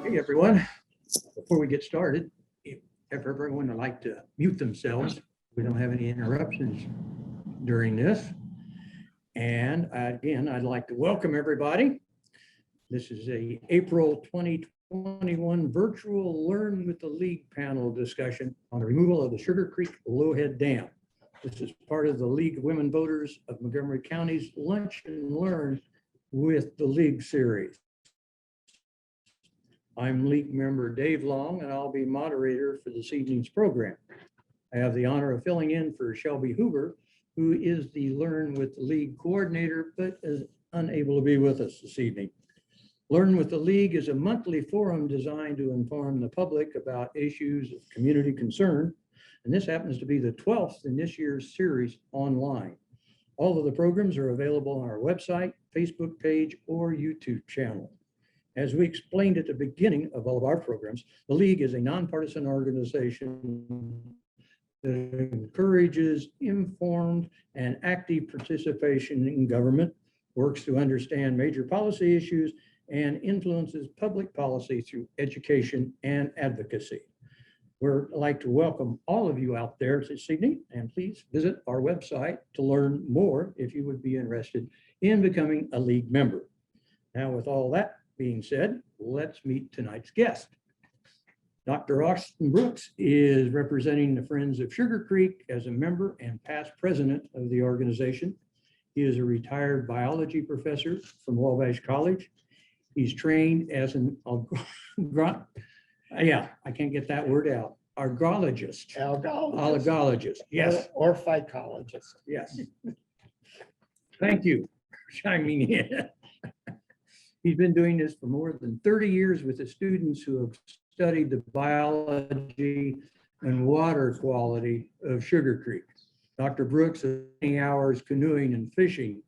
Hey, everyone. Before we get started, if everyone would like to mute themselves, we don't have any interruptions during this. And again, I'd like to welcome everybody. This is a April 2021 virtual Learn with the League panel discussion on the removal of the Sugar Creek Lowhead Dam. This is part of the League of Women Voters of Montgomery County's Lunch and Learn with the League series. I'm League member Dave Long, and I'll be moderator for this evening's program. I have the honor of filling in for Shelby Hoover, who is the Learn with the League coordinator, but is unable to be with us this evening. Learn with the League is a monthly forum designed to inform the public about issues of community concern, and this happens to be the 12th in this year's series online. All of the programs are available on our website, Facebook page, or YouTube channel. As we explained at the beginning of all of our programs, the League is a nonpartisan organization that encourages informed and active participation in government, works to understand major policy issues, and influences public policy through education and advocacy. We'd like to welcome all of you out there this evening, and please visit our website to learn more if you would be interested in becoming a League member. Now, with all that being said, let's meet tonight's guest. Dr. Austin Brooks is representing the Friends of Sugar Creek as a member and past president of the organization. He is a retired biology professor from Wabash College. He's trained as an I can't get that word out. Algologist. Algologist, yes. Or phycologist. Yes. Thank you for chiming in. He's been doing this for more than 30 years with the students who have studied the biology and water quality of Sugar Creek. Dr. Brooks has spent many hours canoeing and fishing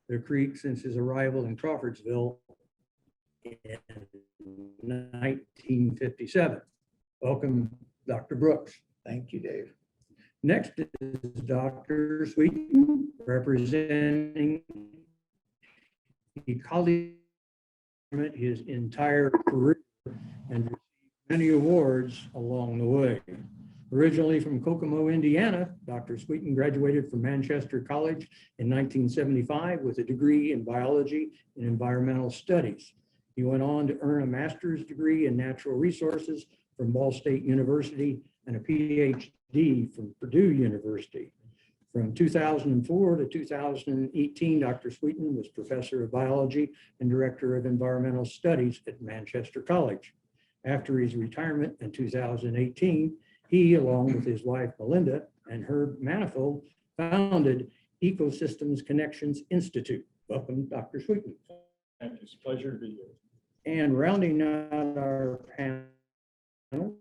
the creek since his arrival in Crawfordsville in 1957. Welcome, Dr. Brooks. Thank you, Dave. Next is Dr. Sweeten, representing ecological his entire career and received many awards along the way. Originally from Kokomo, Indiana, Dr. Sweeten graduated from Manchester College in 1975 with a degree in biology and environmental studies. He went on to earn a master's degree in natural resources from Ball State University and a PhD from Purdue University. From 2004 to 2018, Dr. Sweeten was professor of biology and director of environmental studies at Manchester College. After his retirement in 2018, he, along with his wife Melinda and Herb Manifold, founded Ecosystems Connections Institute. Welcome, Dr. Sweeten. It's a pleasure to be here. And rounding out our panel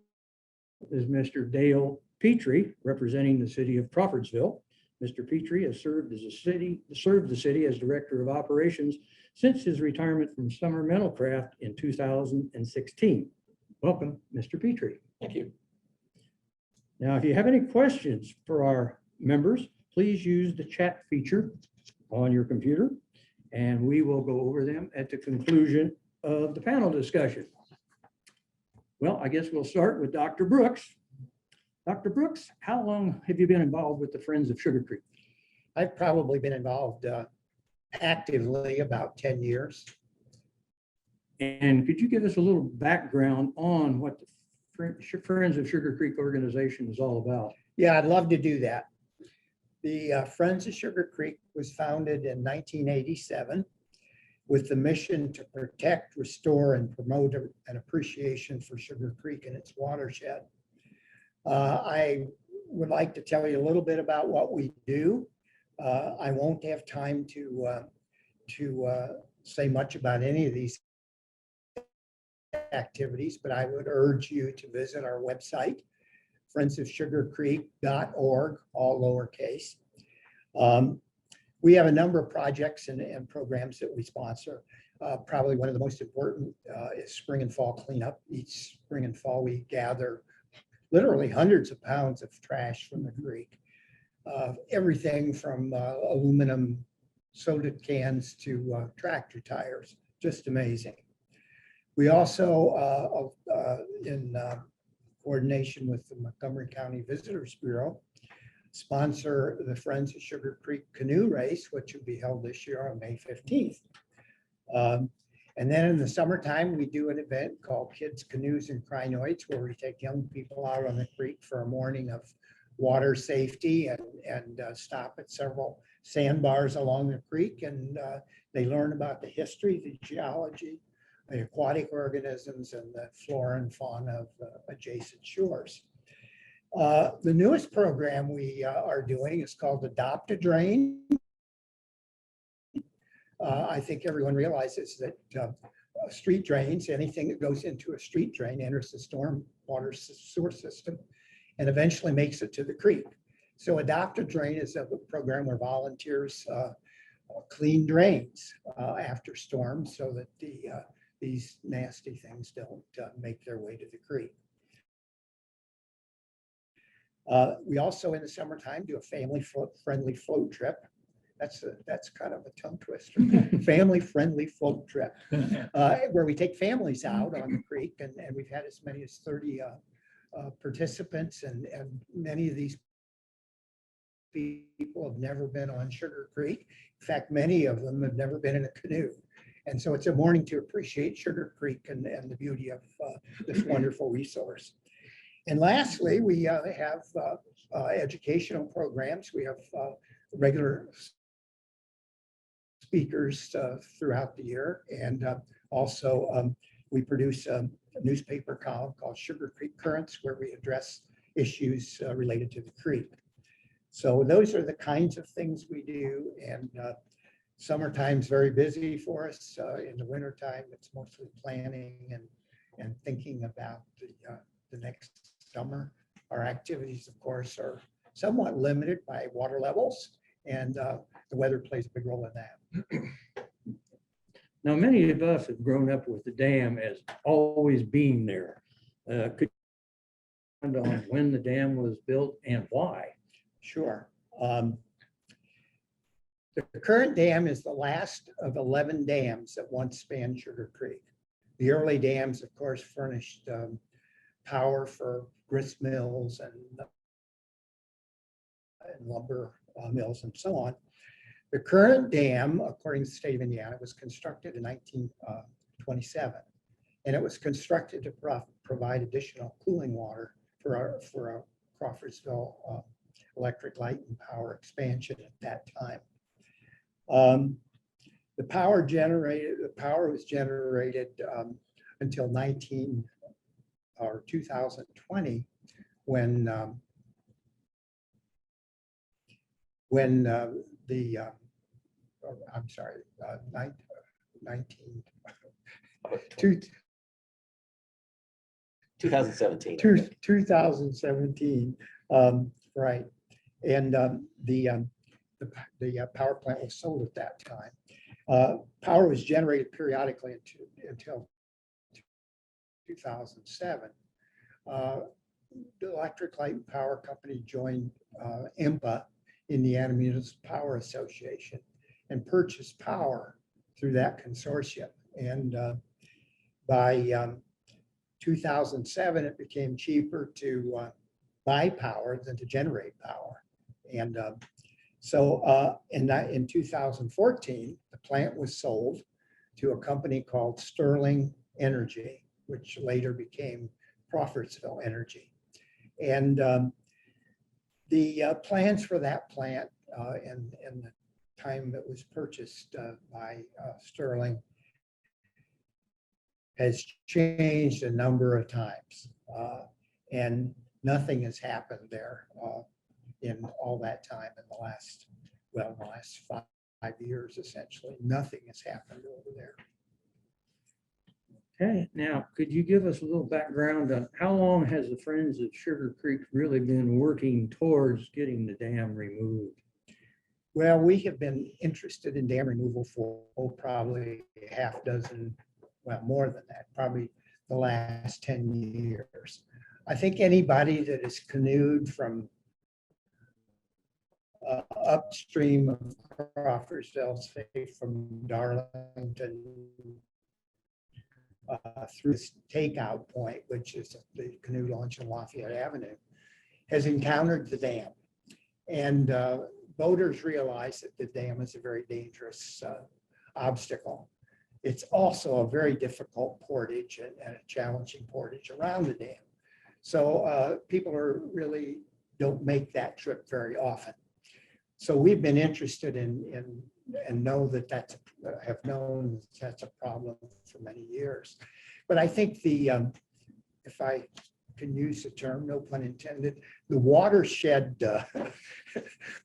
is Mr. Dale Petrie, representing the city of Crawfordsville. Mr. Petrie has served the city as director of operations since his retirement from Summer Mental Craft in 2016. Welcome, Mr. Petrie. Thank you. Now, if you have any questions for our members, please use the chat feature on your computer, and we will go over them at the conclusion of the panel discussion. Well, I guess we'll start with Dr. Brooks. Dr. Brooks, how long have you been involved with the Friends of Sugar Creek? I've probably been involved actively about 10 years. And could you give us a little background on what the Friends of Sugar Creek organization is all about? Yeah, I'd love to do that. The Friends of Sugar Creek was founded in 1987 with the mission to protect, restore, and promote an appreciation for Sugar Creek and its watershed. I would like to tell you a little bit about what we do. I won't have time to say much about any of these activities, but I would urge you to visit our website, friendsofsugarcreek.org, all lowercase. We have a number of projects and programs that we sponsor. Probably one of the most important is spring and fall cleanup. Each spring and fall, we gather literally hundreds of pounds of trash from the creek. Everything from aluminum soda cans to tractor tires, just amazing. We also, in coordination with the Montgomery County Visitors Bureau, sponsor the Friends of Sugar Creek Canoe Race, which will be held this year on May 15th. And then in the summertime, we do an event called Kids, Canoes, and Crinoids, where we take young people out on the creek for a morning of water safety and stop at several sandbars along the creek. And they learn about the history, the geology, the aquatic organisms, and the flora and fauna of adjacent shores. The newest program we are doing is called Adopt a Drain. I think everyone realizes that street drains, anything that goes into a street drain enters the storm water sewer system and eventually makes it to the creek. So Adopt a Drain is a program where volunteers clean drains after storms so that these nasty things don't make their way to the creek. We also in the summertime do a family-friendly float trip. That's kind of a tongue twister. Family-friendly float trip where we take families out on the creek, and we've had as many as 30 participants, and many of these people have never been on Sugar Creek. In fact, many of them have never been in a canoe. And so it's a morning to appreciate Sugar Creek and the beauty of this wonderful resource. And lastly, we have educational programs. We have regular speakers throughout the year. And also we produce a newspaper column called Sugar Creek Currents, where we address issues related to the creek. So those are the kinds of things we do. And summertime's very busy for us. In the wintertime, it's mostly planning and thinking about the next summer. Our activities, of course, are somewhat limited by water levels, and the weather plays a big role in that. Now, many of us have grown up with the dam as always being there. Could you comment on when the dam was built and why? Sure. The current dam is the last of 11 dams that once spanned Sugar Creek. The early dams, of course, furnished power for grist mills and lumber mills and so on. The current dam, according to the state of Indiana, was constructed in 1927, and it was constructed to provide additional cooling water for our Crawfordsville electric light and power expansion at that time. The power was generated until 2020, when the I'm sorry, 2017. 2017, right. And the power plant was sold at that time. Power was generated periodically until 2007. The Electric Light and Power Company joined IMPA, Indiana Municipal Power Association, and purchased power through that consortium. And by 2007, it became cheaper to buy power than to generate power. And so in 2014, the plant was sold to a company called Sterling Energy, which later became Crawfordsville Energy. And the plans for that plant and the time it was purchased by Sterling has changed a number of times. And nothing has happened there in all that time in the last 5 years, essentially. Nothing has happened over there. Okay, now, could you give us a little background on how long has the Friends of Sugar Creek really been working towards getting the dam removed? Well, we have been interested in dam removal for probably a half dozen, well, more than that, probably the last 10 years. I think anybody that has canoed from upstream of Crawfordsville, say from Darlington through this takeout point, which is the canoe launch on Lafayette Avenue, has encountered the dam. And boaters realize that the dam is a very dangerous obstacle. It's also a very difficult portage and a challenging portage around the dam. So people are really don't make that trip very often. So we've been interested in and know that have known that's a problem for many years. But I think if I can use the term, no pun intended, the watershed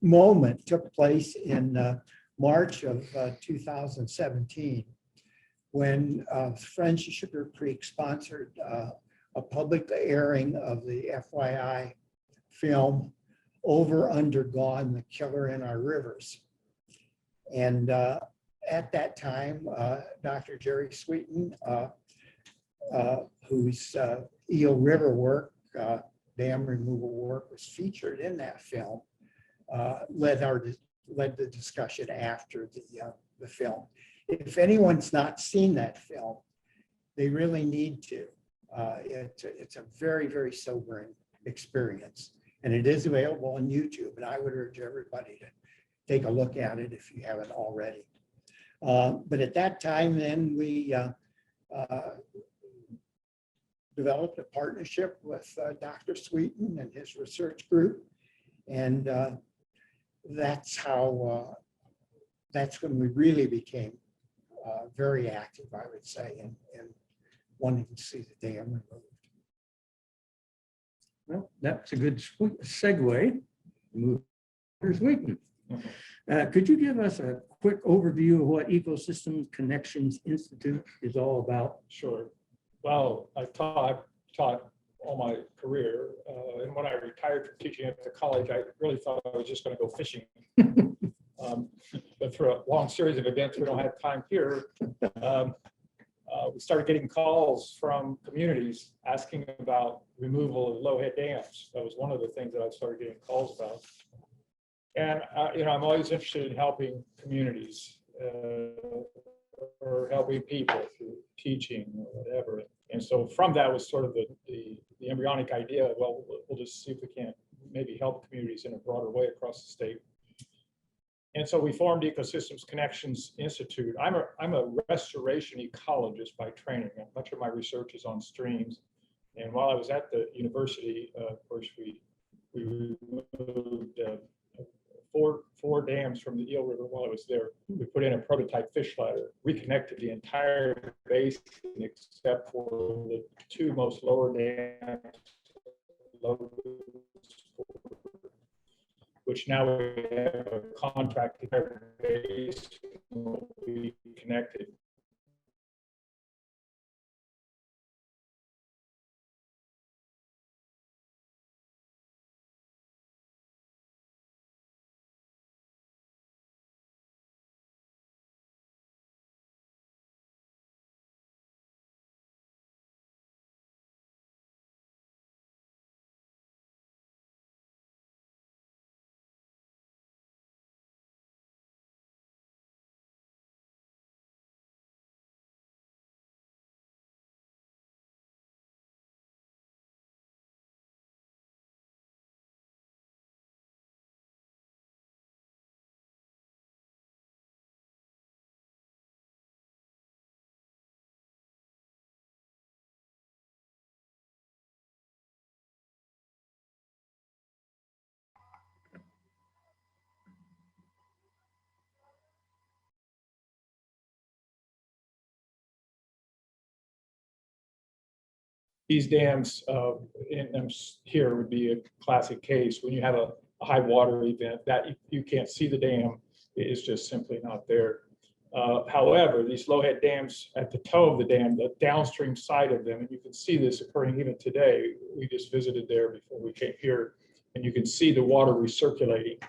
moment took place in March of 2017 when Friends of Sugar Creek sponsored a public airing of the FYI film Over, Under, Gone, the Killer in Our Rivers. And at that time, Dr. Jerry Sweeten, whose Eel River work, dam removal work was featured in that film, led the discussion after the film. If anyone's not seen that film, they really need to. It's a very, very sobering experience, and it is available on YouTube, and I would urge everybody to take a look at it if you haven't already. But at that time, then we developed a partnership with Dr. Sweeten and his research group, and that's when we really became very active, I would say, in wanting to see the dam removed. Well, that's a good segue. Move to Sweeten. Could you give us a quick overview of what Ecosystem Connections Institute is all about? Sure. Well, I've taught all my career, and when I retired from teaching at the college, I really thought I was just going to go fishing. But through a long series of events, we don't have time here. We started getting calls from communities asking about removal of low-head dams. That was one of the things that I started getting calls about. And I'm always interested in helping communities or helping people through teaching or whatever. And so from that was sort of the embryonic idea. Well, we'll just see if we can maybe help communities in a broader way across the state. And so we formed Ecosystems Connections Institute. I'm a restoration ecologist by training. Much of my research is on streams. And while I was at the university, of course, we removed four dams from the Eel River while I was there. We put in a prototype fish ladder, reconnected the entire basin except for the two most lower dams, which now we have a contract base we connected. These dams here would be a classic case. When you have a high water event that you can't see the dam, it is just simply not there. However, these low-head dams at the toe of the dam, the downstream side of them, and you can see this occurring even today. We just visited there before we came here, and you can see the water recirculating.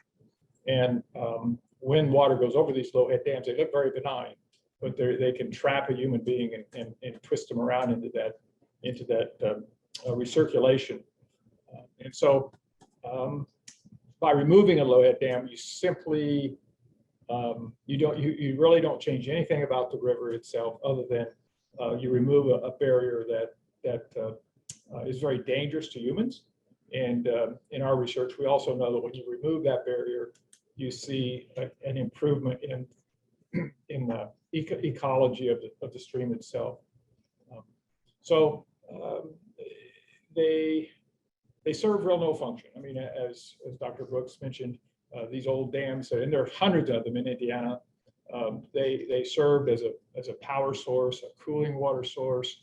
And when water goes over these low-head dams, they look very benign, but they can trap a human being and twist them around into that recirculation. And so by removing a low-head dam, you simply, you really don't change anything about the river itself other than you remove a barrier that is very dangerous to humans. And in our research, we also know that when you remove that barrier, you see an improvement in the ecology of the stream itself. They serve real no function. I mean, as Dr. Brooks mentioned, these old dams, and there are hundreds of them in Indiana. They served as a power source, a cooling water source,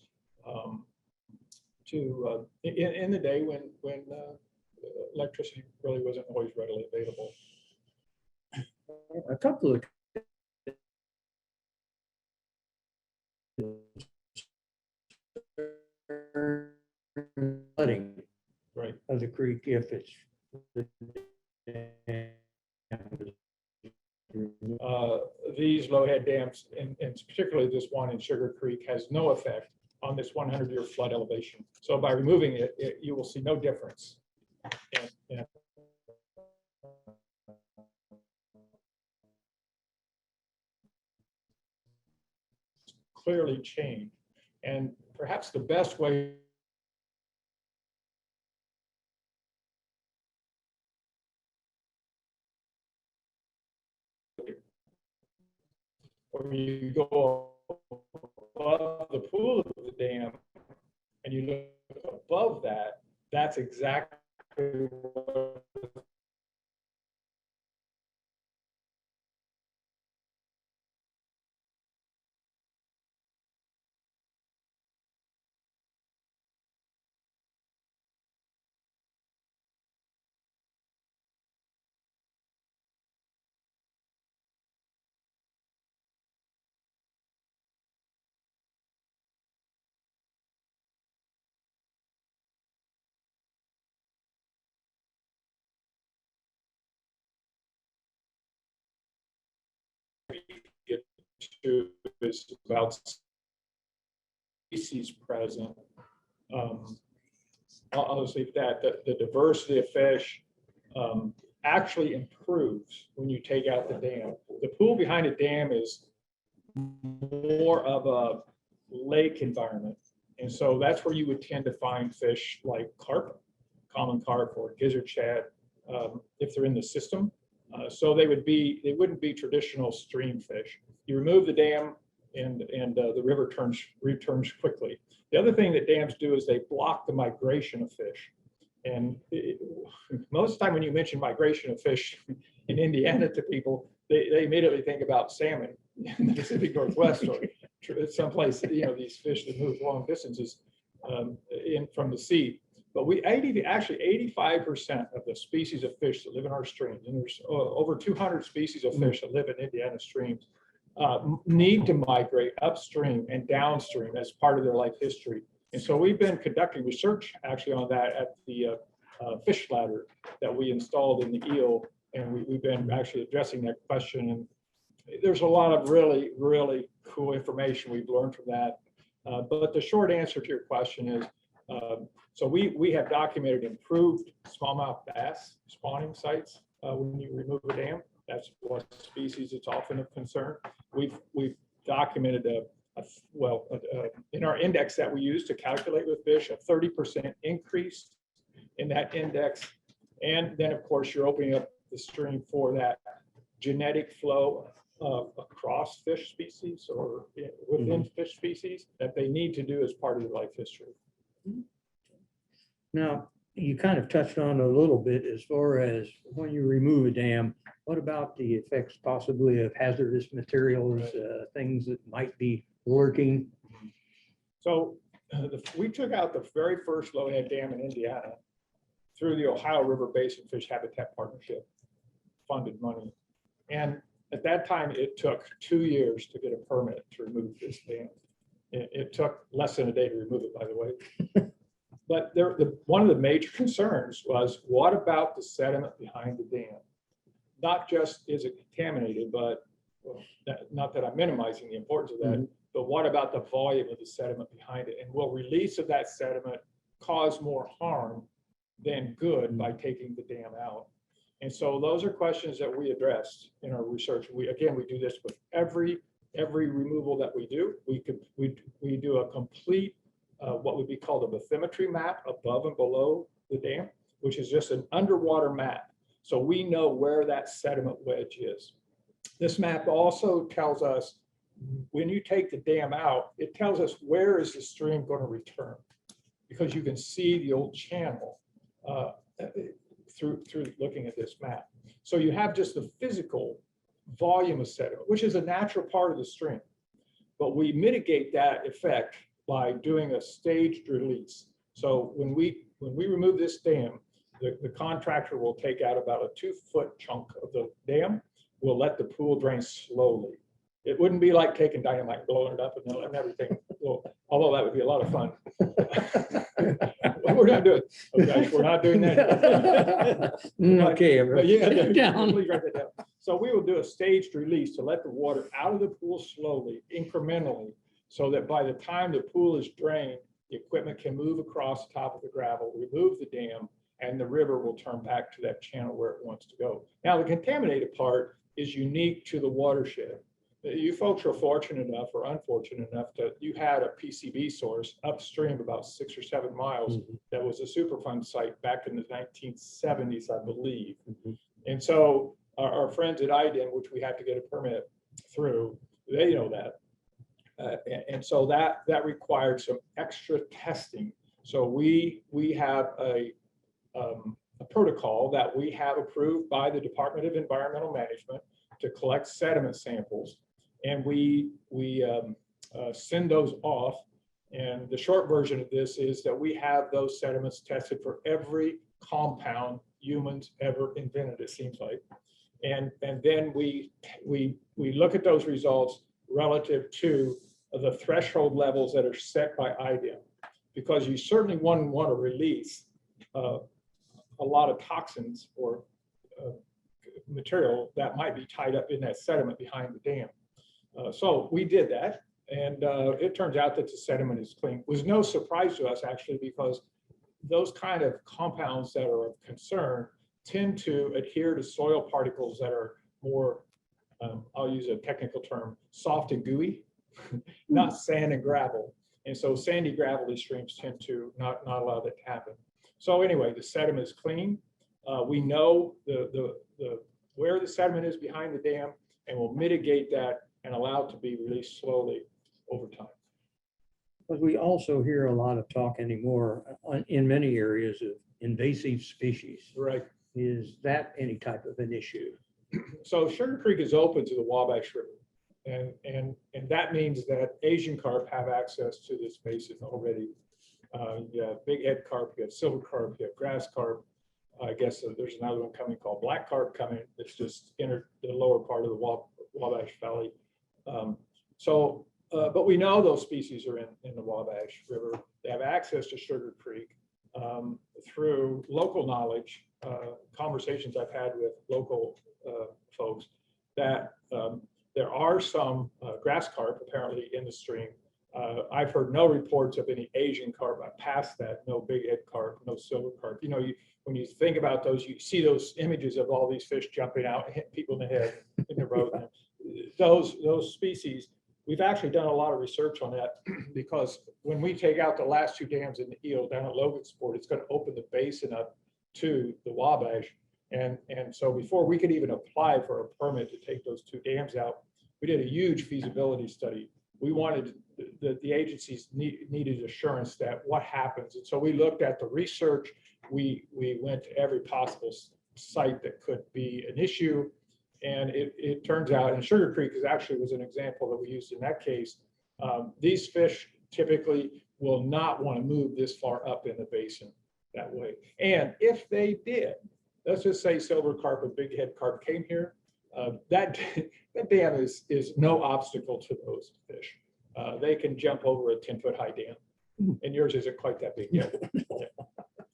in the day when electricity really wasn't always readily available. A couple of flooding Right. of the creek if it's these low-head dams, and particularly this one in Sugar Creek, has no effect on this 100-year flood elevation. So by removing it, you will see no difference. And clearly change. And perhaps the best way when you go above the pool of the dam and you look above that, that's exactly what we get to is about species present. I'll just leave that. The diversity of fish actually improves when you take out the dam. The pool behind a dam is more of a lake environment. And so that's where you would tend to find fish like carp, common carp, or gizzard shad, if they're in the system. So they wouldn't be traditional stream fish. You remove the dam and the river returns quickly. The other thing that dams do is they block the migration of fish. And most of the time when you mention migration of fish in Indiana to people, they immediately think about salmon in the Pacific Northwest or someplace, these fish that move long distances from the sea. But actually 85% of the species of fish that live in our streams, and there's over 200 species of fish that live in Indiana streams, need to migrate upstream and downstream as part of their life history. And so we've been conducting research actually on that at the fish ladder that we installed in the eel, and we've been actually addressing that question. And there's a lot of really, really cool information we've learned from that. But the short answer to your question is, so we have documented improved smallmouth bass spawning sites when you remove a dam. That's what species it's often of concern. We've documented in our index that we use to calculate with fish, a 30% increase in that index. And then of course you're opening up the stream for that genetic flow across fish species or within fish species that they need to do as part of their life history. Now, you kind of touched on it a little bit as far as when you remove a dam, what about the effects possibly of hazardous materials, things that might be lurking? So we took out the very first low-head dam in Indiana through the Ohio River Basin Fish Habitat Partnership funded money. And at that time, it took 2 years to get a permit to remove this dam. It took less than a day to remove it, by the way. But one of the major concerns was, what about the sediment behind the dam? Not just is it contaminated, but not that I'm minimizing the importance of that, but what about the volume of the sediment behind it? And will release of that sediment cause more harm than good by taking the dam out? And so those are questions that we addressed in our research. We do this with every every removal that we do, we do a complete, what would be called a bathymetry map above and below the dam, which is just an underwater map. So we know where that sediment wedge is. This map also tells us when you take the dam out, it tells us where is the stream going to return, because you can see the old channel through looking at this map. So you have just the physical volume of sediment, which is a natural part of the stream. But we mitigate that effect by doing a staged release. So when we remove this dam, the contractor will take out about a 2-foot chunk of the dam. We'll let the pool drain slowly. It wouldn't be like taking dynamite, blowing it up and letting everything, well, although that would be a lot of fun. We're not doing, oh gosh, we're not doing that. Okay, But yeah, sit down. please write that down. So we will do a staged release to let the water out of the pool slowly, incrementally, so that by the time the pool is drained, the equipment can move across the top of the gravel, remove the dam, and the river will turn back to that channel where it wants to go. Now, the contaminated part is unique to the watershed. You folks are fortunate enough or unfortunate enough that you had a PCB source upstream about 6 or 7 miles that was a Superfund site back in the 1970s, I believe. And so our friends at IDEM, which we had to get a permit through, they know that. And so that required some extra testing. So we have a protocol that we have approved by the Department of Environmental Management to collect sediment samples, and we send those off. And the short version of this is that we have those sediments tested for every compound humans ever invented, it seems like. And then we look at those results relative to the threshold levels that are set by IDEM, because you certainly wouldn't want to release a lot of toxins or material that might be tied up in that sediment behind the dam. So we did that, and it turns out that the sediment is clean. It was no surprise to us, actually, because those kind of compounds that are of concern tend to adhere to soil particles that are more, I'll use a technical term, soft and gooey, not sand and gravel. And so sandy, gravelly streams tend to not allow that to happen. So anyway, the sediment is clean. We know where the sediment is behind the dam, and we'll mitigate that and allow it to be released slowly over time. But we also hear a lot of talk anymore in many areas of invasive species. Right. Is that any type of an issue? So Sugar Creek is open to the Wabash River, and that means that Asian carp have access to this basin already. You have big head carp, you have silver carp, you have grass carp. I guess there's another one coming called black carp coming. It's just entered the lower part of the Wabash Valley. But we know those species are in the Wabash River. They have access to Sugar Creek through local knowledge, conversations I've had with local folks, that there are some grass carp apparently in the stream. I've heard no reports of any Asian carp. Past that, no big head carp, no silver carp. You know, when you think about those, you see those images of all these fish jumping out and hitting people in the head in the road. Those species, we've actually done a lot of research on that, because when we take out the last 2 dams in the eel down at Logansport, it's going to open the basin up to the Wabash. And so before we could even apply for a permit to take those 2 dams out, we did a huge feasibility study. We wanted the agencies needed assurance that what happens. And so we looked at the research. We went to every possible site that could be an issue. And it turns out, and Sugar Creek was an example that we used in that case. These fish typically will not want to move this far up in the basin that way. And if they did, let's just say silver carp and big head carp came here, that dam is no obstacle to those fish. They can jump over a 10-foot high dam, and yours isn't quite that big yet.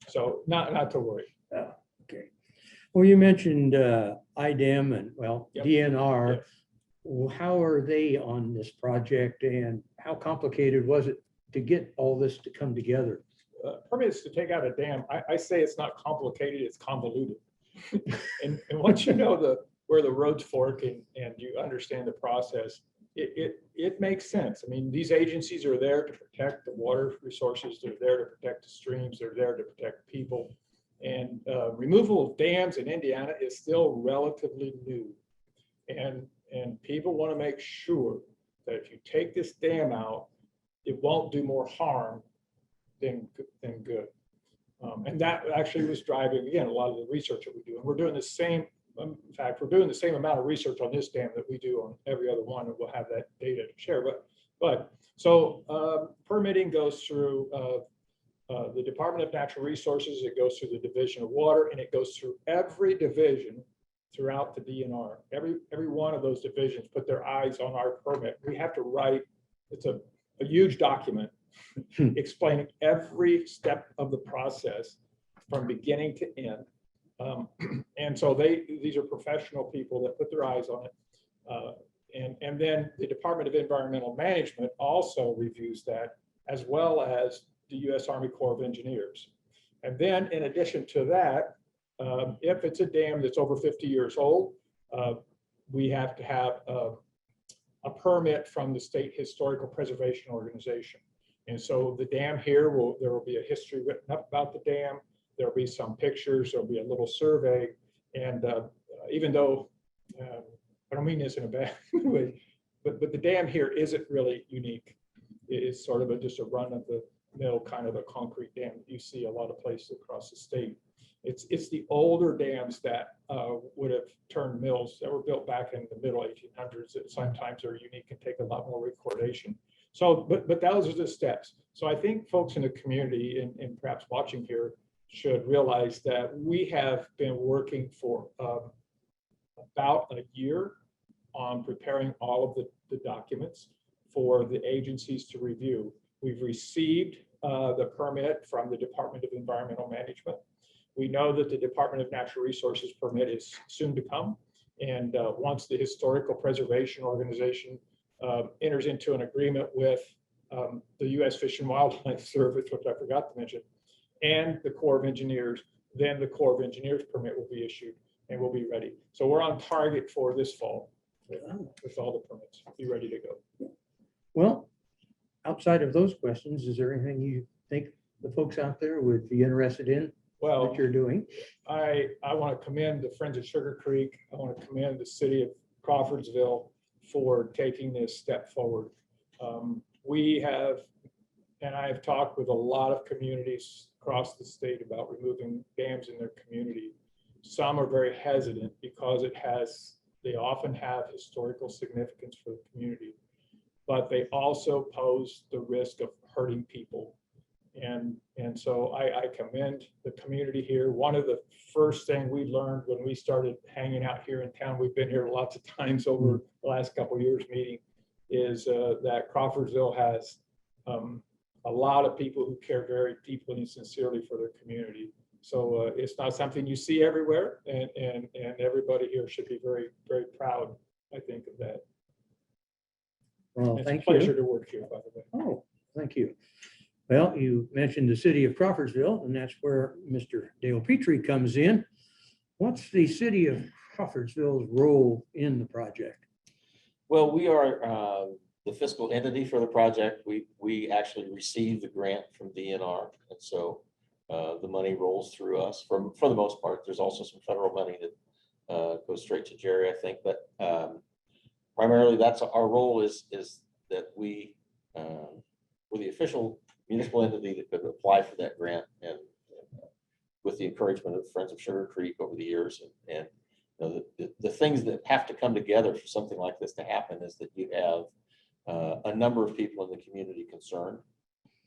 So not to worry. Okay. Well, you mentioned IDEM and, well, Yep. DNR. Yep. Well, how are they on this project, and how complicated was it to get all this to come together? Permits to take out a dam, I say it's not complicated, it's convoluted. and once you know where the roads fork and you understand the process, it makes sense. I mean, these agencies are there to protect the water resources. They're there to protect the streams. They're there to protect people. And removal of dams in Indiana is still relatively new. And people want to make sure that if you take this dam out, it won't do more harm than good. And that actually was driving, again, a lot of the research that we do. And we're doing the same, in fact, we're doing the same amount of research on this dam that we do on every other one, and we'll have that data to share. So permitting goes through the Department of Natural Resources, it goes through the Division of Water, and it goes through every division throughout the DNR. Every one of those divisions put their eyes on our permit. We have to write, it's a huge document explaining every step of the process from beginning to end. And so these are professional people that put their eyes on it. And then the Department of Environmental Management also reviews that, as well as the U.S. Army Corps of Engineers. And then in addition to that, if it's a dam that's over 50 years old, we have to have a permit from the State Historical Preservation Organization. And so the dam here, there will be a history written up about the dam. There'll be some pictures, there'll be a little survey. And even though, I don't mean this in a bad way, but the dam here isn't really unique. It's sort of just a run of the mill kind of a concrete dam that you see a lot of places across the state. It's the older dams that would have turned mills that were built back in the middle 1800s that sometimes are unique and take a lot more recordation. So, but those are the steps. So I think folks in the community and perhaps watching here should realize that we have been working for about a year on preparing all of the documents for the agencies to review. We've received the permit from the Department of Environmental Management. We know that the Department of Natural Resources permit is soon to come. And once the Historical Preservation Organization enters into an agreement with the U.S. Fish and Wildlife Service, which I forgot to mention, and the Corps of Engineers, then the Corps of Engineers permit will be issued and we'll be ready. So we're on target for this fall with all the permits, be ready to go. Well, outside of those questions, is there anything you think the folks out there would be interested in Well, that you're doing? I want to commend the Friends of Sugar Creek. I want to commend the city of Crawfordsville for taking this step forward. We have, and I have talked with a lot of communities across the state about removing dams in their community. Some are very hesitant because they often have historical significance for the community, but they also pose the risk of hurting people. And so I commend the community here. One of the first things we learned when we started hanging out here in town, we've been here lots of times over the last couple of years meeting, is that Crawfordsville has a lot of people who care very deeply and sincerely for their community. So it's not something you see everywhere, and everybody here should be very, very proud, I think, of that. Well, It's thank a pleasure you. to work here, by the way. Oh, thank you. Well, you mentioned the city of Crawfordsville, and that's where Mr. Dale Petrie comes in. What's the city of Crawfordsville's role in the project? Well, we are the fiscal entity for the project. We actually received the grant from DNR, and so the money rolls through us for the most part. There's also some federal money that goes straight to Jerry, I think, but primarily that's our role is that we're the official municipal entity that could apply for that grant, and with the encouragement of Friends of Sugar Creek over the years, and you know, the things that have to come together for something like this to happen is that you have a number of people in the community concerned,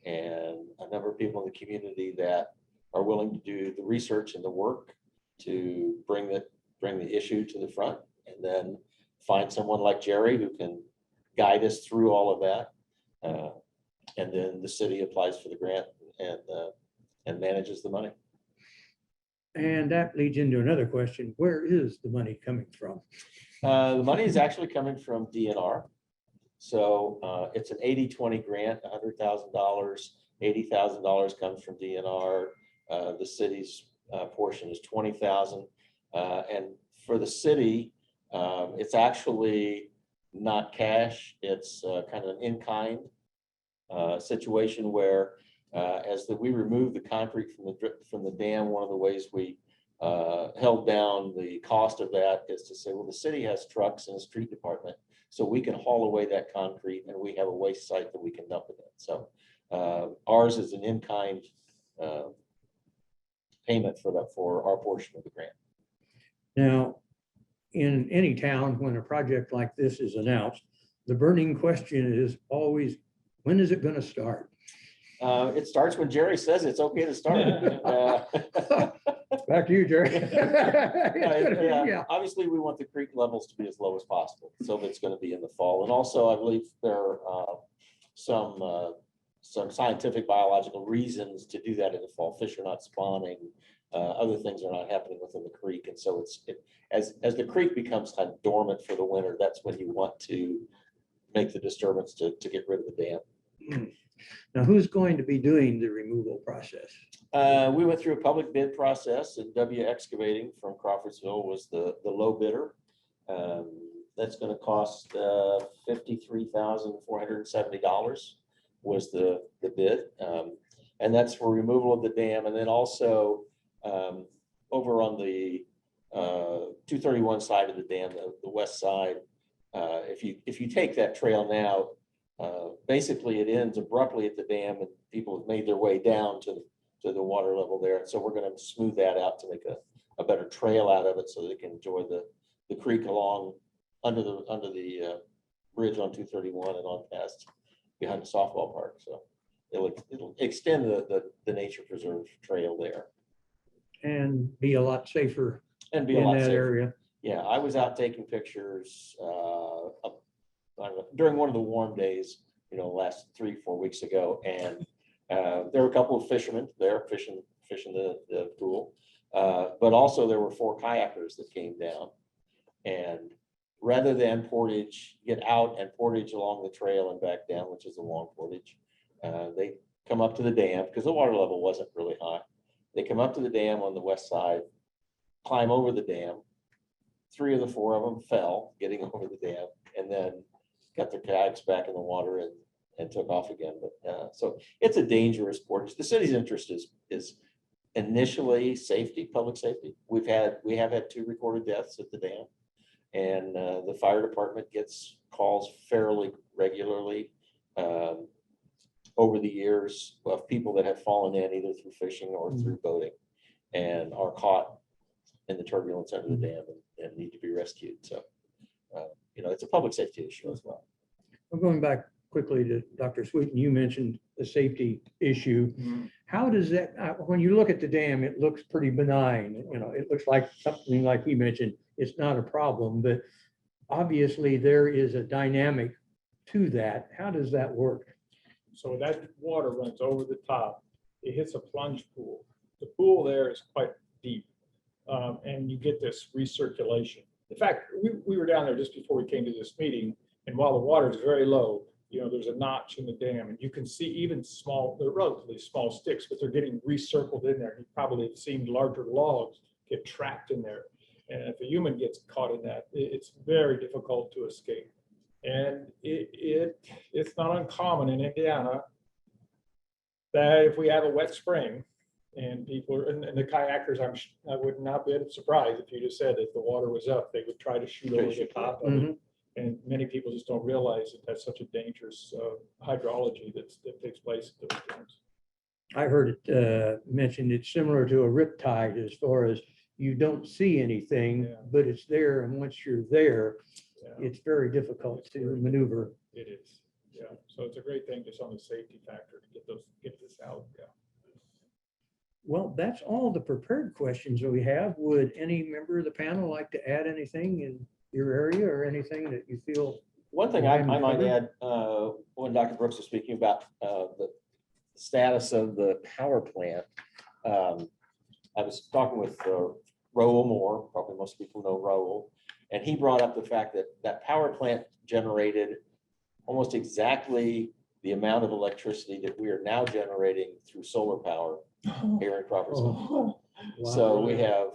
and a number of people in the community that are willing to do the research and the work to bring the issue to the front, and then find someone like Jerry who can guide us through all of that. And then the city applies for the grant and manages the money. And that leads into another question. Where is the money coming from? The money is actually coming from DNR. So it's an 80-20 grant, $100,000, $80,000 comes from DNR. The city's portion is $20,000. And for the city, it's actually not cash. It's kind of an in-kind situation where we remove the concrete from the dam, one of the ways we held down the cost of that is to say, well, the city has trucks in the street department, so we can haul away that concrete and we have a waste site that we can dump it in. So ours is an in-kind payment for our portion of the grant. Now, in any town, when a project like this is announced, the burning question is always, when is it going to start? It starts when Jerry says it's okay to start. Back to you, Jerry. Yeah, obviously, we want the creek levels to be as low as possible, so it's going to be in the fall. And also, I believe there are some scientific biological reasons to do that in the fall. Fish are not spawning, other things are not happening within the creek, and so as the creek becomes kind of dormant for the winter, that's when you want to make the disturbance to get rid of the dam. Now, who's going to be doing the removal process? We went through a public bid process, and W Excavating from Crawfordsville was the low bidder. That's going to cost $53,470 was the bid. And that's for removal of the dam. And then also over on the 231 side of the dam, the west side, if you take that trail now, basically it ends abruptly at the dam, and people have made their way down to the water level there. And so we're going to smooth that out to make a better trail out of it, so they can enjoy the creek along under the bridge on 231 and on past behind the softball park. So it'll extend the nature preserve trail there And be a lot safer and be a in lot that safer. area. Yeah, I was out taking pictures during one of the warm days, last 3-4 weeks ago, and there were a couple of fishermen there fishing the pool, but also there were 4 kayakers that came down, and rather than get out and portage along the trail and back down, which is a long portage, they come up to the dam because the water level wasn't really high. They come up to the dam on the west side, climb over the dam. 3 of the 4 of them fell getting over the dam, and then got their kayaks back in the water and took off again. But so it's a dangerous portage. The city's interest is initially safety, public safety. We have had 2 recorded deaths at the dam, and the fire department gets calls fairly regularly over the years of people that have fallen in either through fishing or through boating and are caught in the turbulence under the dam and need to be rescued. So, it's a public safety issue as well. I'm going back quickly to Dr. Sweeten. You mentioned the safety issue. How does that, when you look at the dam, it looks pretty benign. It looks like something like he mentioned, it's not a problem, but obviously there is a dynamic to that. How does that work? So that water runs over the top. It hits a plunge pool. The pool there is quite deep, and you get this recirculation. In fact, we were down there just before we came to this meeting, and while the water is very low, there's a notch in the dam, and you can see even they're relatively small sticks, but they're getting recircled in there. You probably have seen larger logs get trapped in there. And if a human gets caught in that, it's very difficult to escape. And it's not uncommon in Indiana that if we have a wet spring and people and the kayakers, I would not be surprised if you just said if the water was up, they would try to shoot over the top of it. And many people just don't realize that that's such a dangerous hydrology that takes place at those times. I heard it mentioned it's similar to a riptide as far as you don't see anything, but it's there. And once you're there, it's very difficult to maneuver. It is. Yeah. So it's a great thing just on the safety factor to get this out. Yeah. Well, that's all the prepared questions that we have. Would any member of the panel like to add anything in your area or anything that you feel? One thing I might add, when Dr. Brooks was speaking about the status of the power plant, I was talking with Raoul Moore, probably most people know Raoul, and he brought up the fact that that power plant generated almost exactly the amount of electricity that we are now generating through solar power here in Crawfordsville. So we have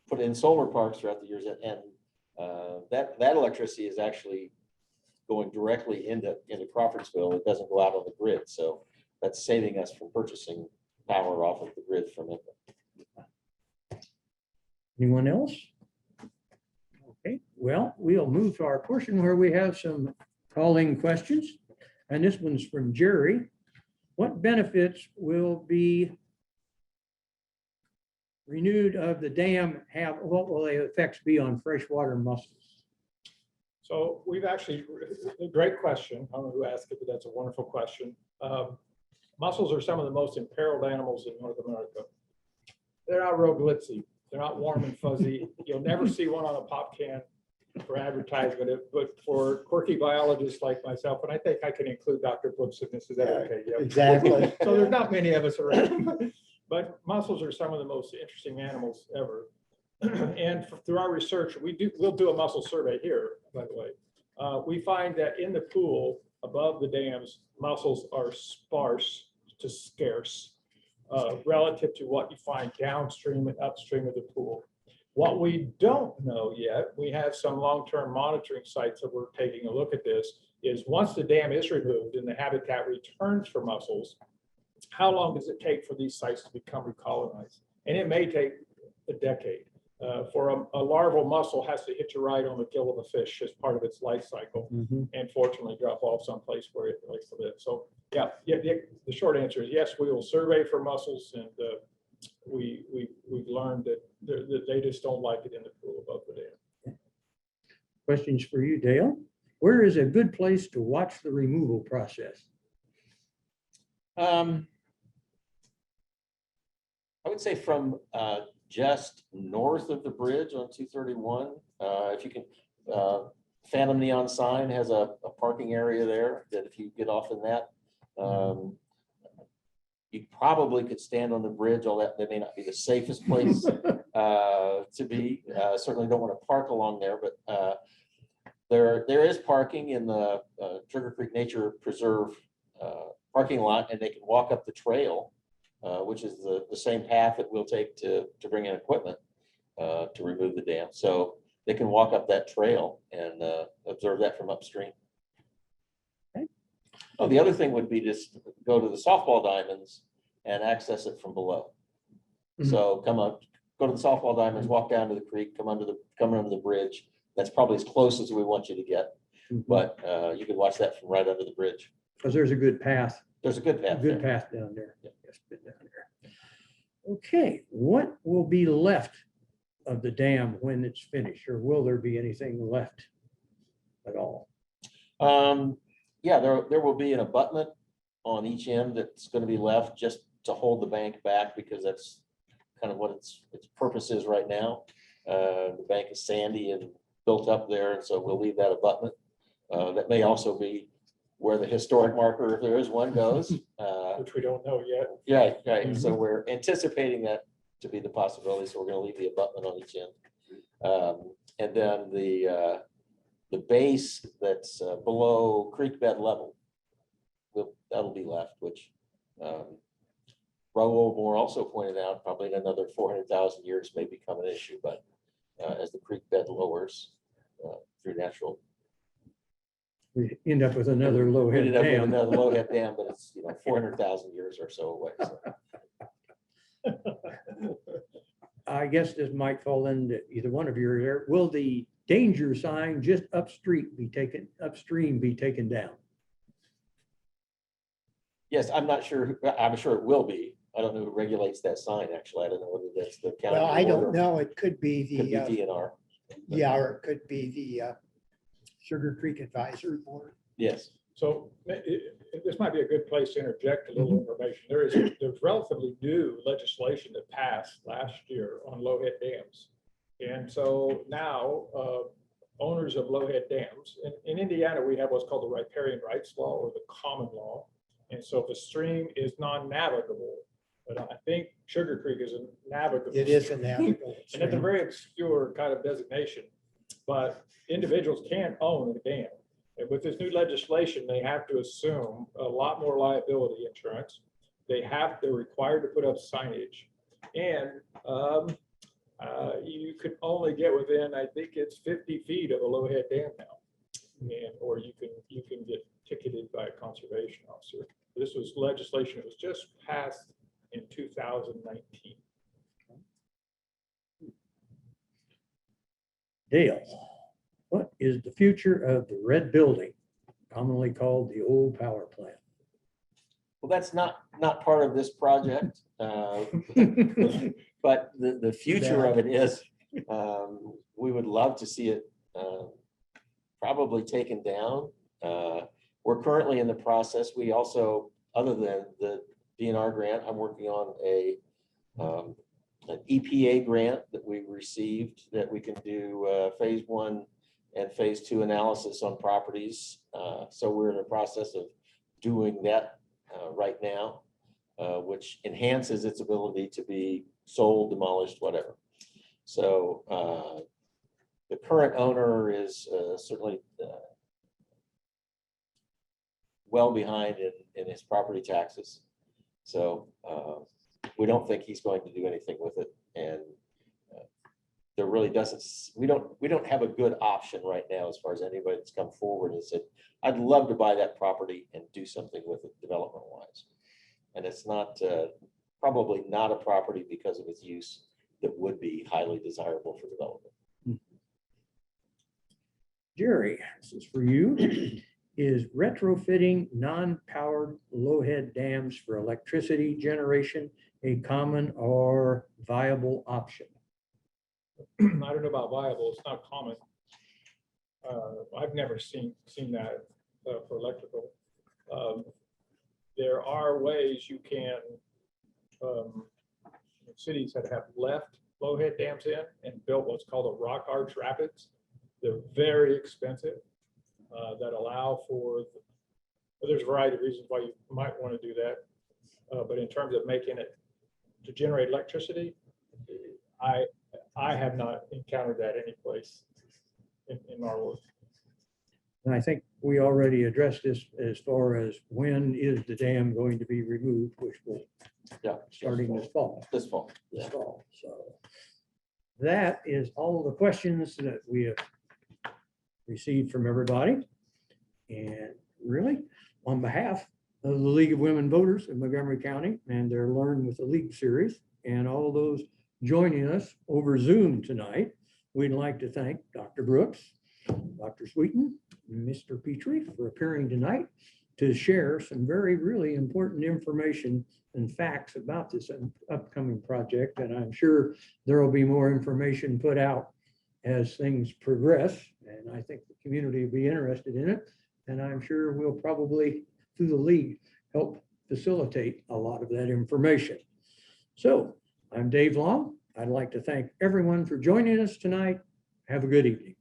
put in solar parks throughout the years, and that electricity is actually going directly into Crawfordsville. It doesn't go out on the grid. So that's saving us from purchasing power off of the grid from it. Anyone else? Okay, well, we'll move to our portion where we have some calling questions. And this one's from Jerry. What benefits will be renewed of the dam have? What will the effects be on freshwater mussels? So we've actually, a great question. I don't know who asked it, but that's a wonderful question. Mussels are some of the most imperiled animals in North America. They're not real glitzy. They're not warm and fuzzy. You'll never see one on a pop can for advertisement, but for quirky biologists like myself, and I think I can include Dr. Brooks in this, is that okay? Yep. Exactly. So there's not many of us around, but mussels are some of the most interesting animals ever. And through our research, we'll do a mussel survey here, by the way. We find that in the pool above the dams, mussels are sparse to scarce relative to what you find downstream and upstream of the pool. What we don't know yet, we have some long-term monitoring sites that we're taking a look at this, is once the dam is removed and the habitat returns for mussels, how long does it take for these sites to become recolonized? And it may take a decade. For a larval mussel has to hitch a ride on the gill of a fish as part of its life cycle, and fortunately drop off someplace where it likes to live. So yeah, the short answer is yes, we will survey for mussels, and we've learned that they just don't like it in the pool above the dam. Questions for you, Dale. Where is a good place to watch the removal process? I would say from just north of the bridge on 231. If you can, Phantom Neon Sign has a parking area there that if you get off in that, you probably could stand on the bridge. All that may not be the safest place to be. Certainly don't want to park along there, but there is parking in the Sugar Creek Nature Preserve parking lot, and they can walk up the trail, which is the same path that we'll take to bring in equipment to remove the dam. So they can walk up that trail and observe that from upstream. Okay. Oh, the other thing would be just go to the softball diamonds and access it from below. So come up, go to the softball diamonds, walk down to the creek, come under the bridge. That's probably as close as we want you to get, but you can watch that from right under the bridge. Because there's a good path. There's a good path. Good path down there. Yes, good down there. Okay, what will be left of the dam when it's finished, or will there be anything left at all? Yeah, there will be an abutment on each end that's going to be left just to hold the bank back, because that's kind of what its purpose is right now. The bank is sandy and built up there, and so we'll leave that abutment. That may also be where the historic marker, if there is one, goes. Which we don't know yet. Yeah, right. So we're anticipating that to be the possibility. So we're going to leave the abutment on each end. And then the base that's below creek bed level, that'll be left, which Raoul Moore also pointed out, probably in another 400,000 years may become an issue, but as the creek bed lowers through natural. We end up with another low-head dam. Another low-head dam, but it's 400,000 years or so away. So. I guess this might fall into either one of your area. Will the danger sign just upstream be taken down? Yes, I'm not sure. I'm sure it will be. I don't know who regulates that sign. Actually, I don't know whether that's the county. Well, I don't know. It could be Could be the, DNR. yeah, or it could be the Sugar Creek Advisory Board. Yes. So this might be a good place to interject a little information. There's relatively new legislation that passed last year on low-head dams. And so now owners of low-head dams, in Indiana, we have what's called the riparian rights law, or the common law. And so if a stream is non-navigable, but I think Sugar Creek is a navigable. It is a navigable And it's a very obscure kind of designation, but individuals can own a dam. And with this new legislation, they have to assume a lot more liability insurance. They're required to put up signage, and you could only get within, I think it's 50 feet of a low-head dam now. or you can get ticketed by a conservation officer. This was legislation that was just passed in 2019. Dale, what is the future of the red building, commonly called the old power plant? Well, that's not part of this project. But the future of it is, we would love to see it probably taken down. We're currently in the process. We also, other than the DNR grant, I'm working on an EPA grant that we received that we can do phase 1 and phase 2 analysis on properties. So we're in the process of doing that right now, which enhances its ability to be sold, demolished, whatever. So the current owner is certainly well behind in his property taxes. So we don't think he's going to do anything with it. And there really doesn't, we don't have a good option right now as far as anybody that's come forward and said, I'd love to buy that property and do something with it development wise. And it's not, probably not a property because of its use that would be highly desirable for development. Jerry, this is for you. Is retrofitting non-powered low-head dams for electricity generation a common or viable option? I don't know about viable, it's not common. I've never seen that for electrical. There are ways you can, cities that have left low-head dams in and built what's called a rock arch rapids. They're very expensive, that allow for, there's a variety of reasons why you might want to do that. But in terms of making it to generate electricity, I have not encountered that any place in our work. And I think we already addressed this as far as when is the dam going to be removed, which will starting this fall. This fall. This fall. So that is all the questions that we have received from everybody. And really, on behalf of the League of Women Voters in Montgomery County and their Learn with the League series and all those joining us over Zoom tonight, we'd like to thank Dr. Brooks, Dr. Sweeten, and Mr. Petrie for appearing tonight to share some really important information and facts about this upcoming project. And I'm sure there will be more information put out as things progress. And I think the community will be interested in it. And I'm sure we'll probably, through the league, help facilitate a lot of that information. So I'm Dave Long. I'd like to thank everyone for joining us tonight. Have a good evening.